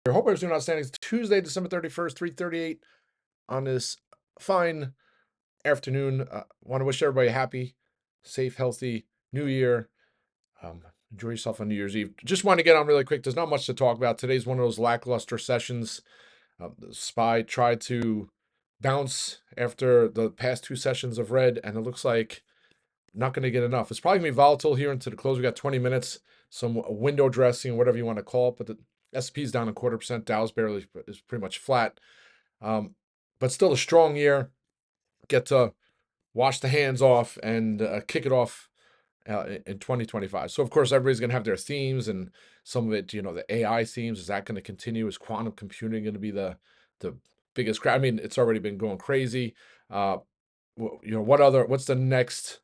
I hope everyone's doing outstanding. It's Tuesday, December 31st, 3:38 on this fine afternoon. Want to wish everybody a happy, safe, healthy New Year. Enjoy yourself on New Year's Eve. Just want to get on really quick. There's not much to talk about. Today's one of those lackluster sessions. The SPY tried to bounce after the past two sessions of red, and it looks like not going to get enough. It's probably going to be volatile here into the close. We got 20 minutes, some window dressing, whatever you want to call it. But the S&P is down a 0.25%. Dow's barely is pretty much flat. But still a strong year. Get to wash the hands off and kick it off in 2025. So of course everybody's going to have their themes, and some of it, the AI themes. Is that going to continue? Is quantum computing going to be the biggest I mean, it's already been going crazy. What's the next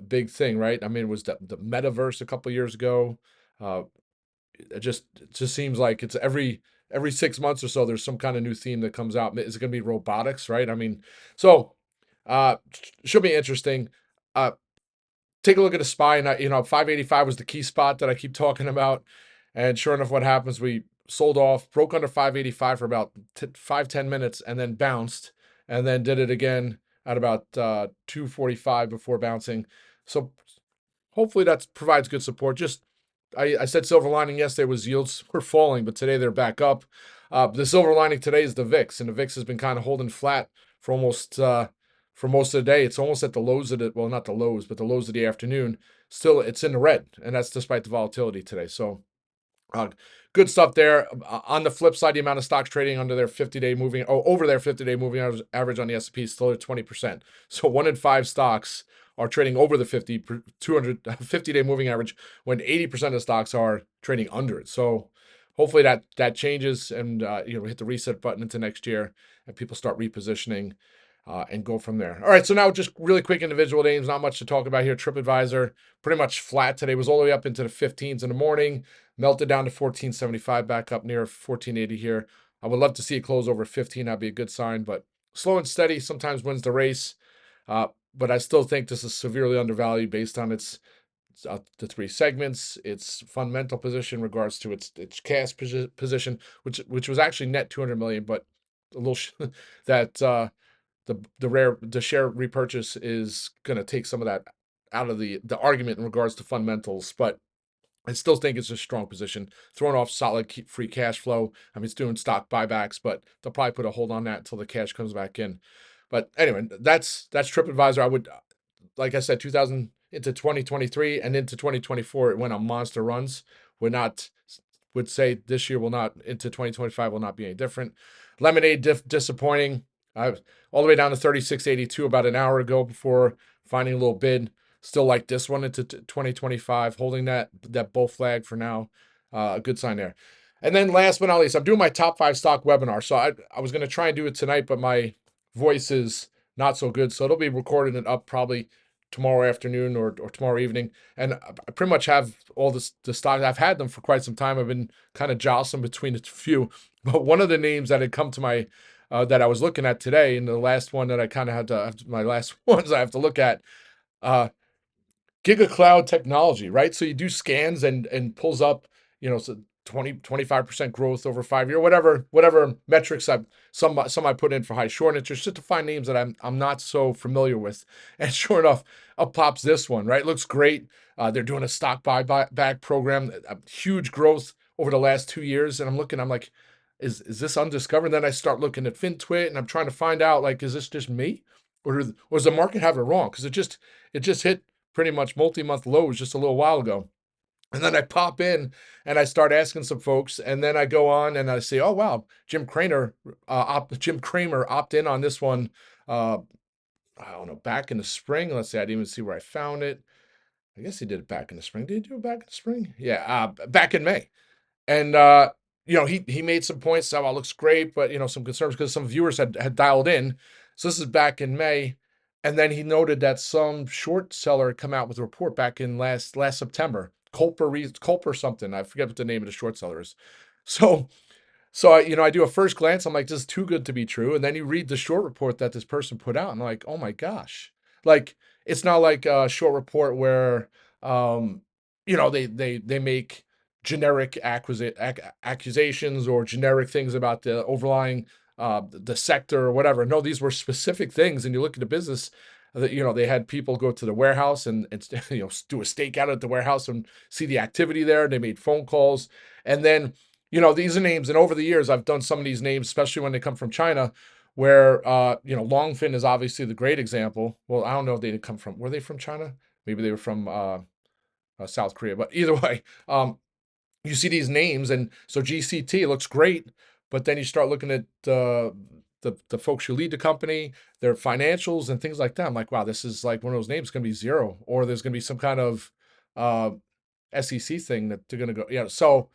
big thing, right? I mean, it was the metaverse a couple years ago. Uh, it just seems like it's every 6 months or so there's some kind of new theme that comes out. Is it going to be robotics, right? I mean, so uh, should be interesting. Uh, Take a look at a SPY, and 585 was the key spot that I keep talking about, and sure enough, what happens? We sold off, broke under 585 for about 5-10 minutes, and then bounced, and then did it again at about 245 before bouncing. So hopefully that provides good support. I said silver lining yesterday was yields were falling, but today they're back up. The silver lining today is the VIX, and the VIX has been kind of holding flat for most of the day. It's almost at the lows of it. Well, not the lows, but the lows of the afternoon. Still, it's in the red, and that's despite the volatility today. So uh, good stuff there. On the flip side, the amount of stocks trading under their 50-day moving, over their 50-day moving average on the S&P is still at 20%. So 1 in 5 stocks are trading over the 50-day moving average, when 80% of stocks are trading under it. So hopefully that changes, and hit the reset button into next year, and people start repositioning and go from there. All right, so now just really quick individual names, not much to talk about here. TripAdvisor, pretty much flat today, was all the way up into the 15s in the morning, melted down to 1475, back up near 1480 here. I would love to see it close over 15. That'd be a good sign, but slow and steady sometimes wins the race. But I still think this is severely undervalued based on the three segments, its fundamental position in regards to its cash position, which was actually net 200 million, but a little that the share repurchase is going to take some of that out of the argument in regards to fundamentals. But I still think it's a strong position, throwing off solid free cash flow. I mean, it's doing stock buybacks, but they'll probably put a hold on that until the cash comes back in. But anyway, that's TripAdvisor. I would, like I said, 2000 into 2023 and into 2024, it went on monster runs. Would say this year will not, into 2025 will not be any different. Lemonade disappointing. All the way down to 36.82 about an hour ago before finding a little bid. Still like this one into 2025, holding that bull flag for now. A good sign there. And then last but not least, I'm doing my top 5 stock webinar. So I was going to try and do it tonight, but my voice is not so good. So it'll be recorded and up probably tomorrow afternoon or tomorrow evening. And I pretty much have all the stocks. I've had them for quite some time. I've been kind of jostling between a few. But one of the names that had come to my that I was looking at today, and the last one that I kind of had to, my last ones I have to look at, uh, Giga Cloud Technology, right? So you do scans and pulls up, so 25% growth over 5 year, whatever metrics some I put in for high short interest, just to find names that I'm not so familiar with. And sure enough, up pops this one, right? Looks great. They're doing a stock buyback program, a huge growth over the last 2 years. And I'm like, is this undiscovered? And then I start looking at FinTwit, and I'm trying to find out, like, is this just me, or does the market have it wrong? Because it just hit pretty much multi-month lows just a little while ago. And then I pop in and I start asking some folks, and then I go on and I say, "Oh wow, Jim Cramer opt in on this one." Uh, I don't know, back in the spring. Let's see, I didn't even see where I found it. I guess he did it back in the spring. Did he do it back in the spring? Yeah, back in May. And he made some points. Oh, well, looks great, but some concerns because some viewers had dialed in. So this is back in May, and then he noted that some short seller had come out with a report back in last September. Culper something. I forget what the name of the short seller is. So I do a first glance. I'm like, this is too good to be true. And then you read the short report that this person put out, and I'm like, oh my gosh, like it's not like a short report where they make generic accusations or generic things about the overlying the sector or whatever. No, these were specific things. And you look at the business that, they had people go to the warehouse and do a stakeout at the warehouse and see the activity there. They made phone calls. And then, these are names. And over the years, I've done some of these names, especially when they come from China, where, Longfin is obviously the great example. Well, I don't know if they come from, were they from China? Maybe they were from South Korea, but either way, you see these names, and so GCT looks great, but then you start looking at the folks who lead the company, their financials and things like that. I'm like, wow, this is like one of those names going to be zero, or there's going to be some kind of uh, SEC thing that they're going to go. So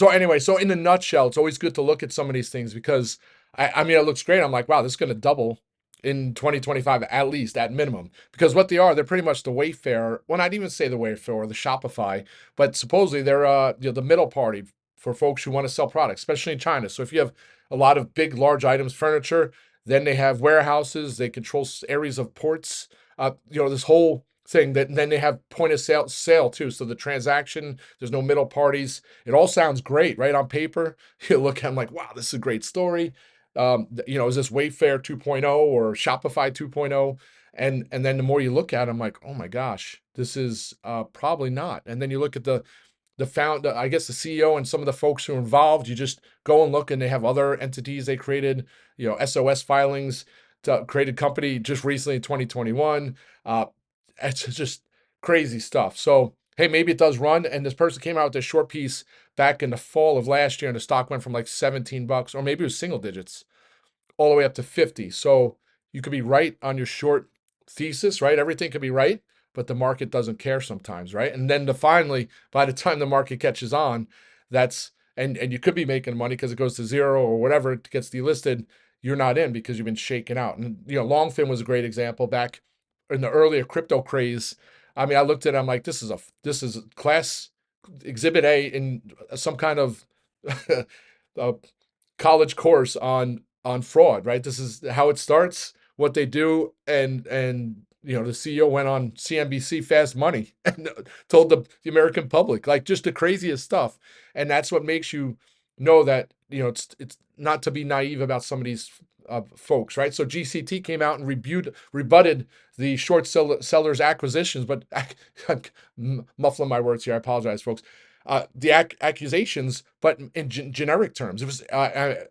anyway, so in a nutshell, it's always good to look at some of these things because I mean, it looks great. I'm like, wow, this is going to double in 2025 at least, at minimum, because what they are, they're pretty much the Wayfair. Well, not even say the Wayfair or the Shopify, but supposedly they're the middle party for folks who want to sell products, especially in China. So if you have a lot of big, large items, furniture, then they have warehouses. They control areas of ports. This whole thing that, and then they have point of sale too. So the transaction, there's no middle parties. It all sounds great, right? On paper, you look at, I'm like, wow, this is a great story. Is this Wayfair 2.0 or Shopify 2.0? And then the more you look at it, I'm like, oh my gosh, this is probably not. And then you look at the founder, I guess the CEO and some of the folks who are involved. You just go and look, and they have other entities they created, SOS filings to created company just recently in 2021. It's just crazy stuff. So, hey, maybe it does run. And this person came out with this short piece back in the fall of last year, and the stock went from like $17, or maybe it was single digits, all the way up to 50. So you could be right on your short thesis, right? Everything could be right, but the market doesn't care sometimes, right? And then finally, by the time the market catches on, and you could be making money because it goes to zero or whatever, it gets delisted. You're not in because you've been shaken out. And Longfin was a great example back in the earlier crypto craze. I mean, I looked at it, I'm like, this is class exhibit A in some kind of uh, college course on fraud, right? This is how it starts, what they do, and the CEO went on CNBC Fast Money and told the American public, like, just the craziest stuff. And that's what makes you know that it's not to be naive about some of these folks, right? So GCT came out and rebutted the short sellers acquisitions, but I'm muffling my words here. I apologize, folks. The accusations, but in generic terms. It was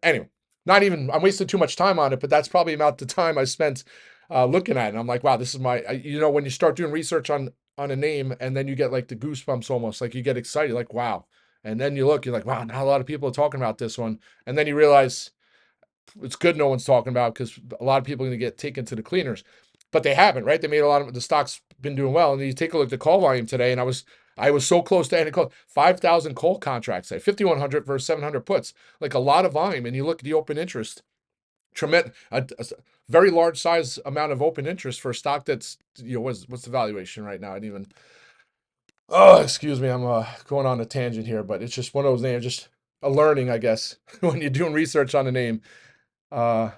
anyway. Not even, I'm wasting too much time on it, but that's probably about the time I spent looking at it. And I'm like, wow, this is when you start doing research on a name, and then you get like the goosebumps almost, like you get excited, like, wow. And then you're like, wow, not a lot of people are talking about this one. And then you realize it's good no one's talking about, because a lot of people are going to get taken to the cleaners. But they haven't, right? They made a lot of, the stock's been doing well. And you take a look at the call volume today, and I was so close to ending call. 5,000 call contracts, say 5,100 versus 700 puts, like a lot of volume. And you look at the open interest, tremendous, a very large size amount of open interest for a stock that's, what's the valuation right now? I didn't even, oh, excuse me, I'm going on a tangent here, but it's just one of those names, just a learning, I guess, when you're doing research on a name. Uh,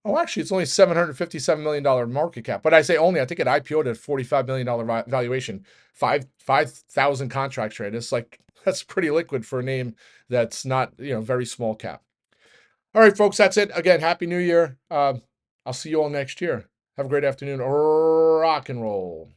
oh, actually, it's only $757 million market cap. But I say only, I think it IPO'd at $45 million valuation, 5,000 contracts traded. It's like, that's pretty liquid for a name that's not, very small cap. All right, folks, that's it. Again, Happy New Year. I'll see you all next year. Have a great afternoon. Rock and roll.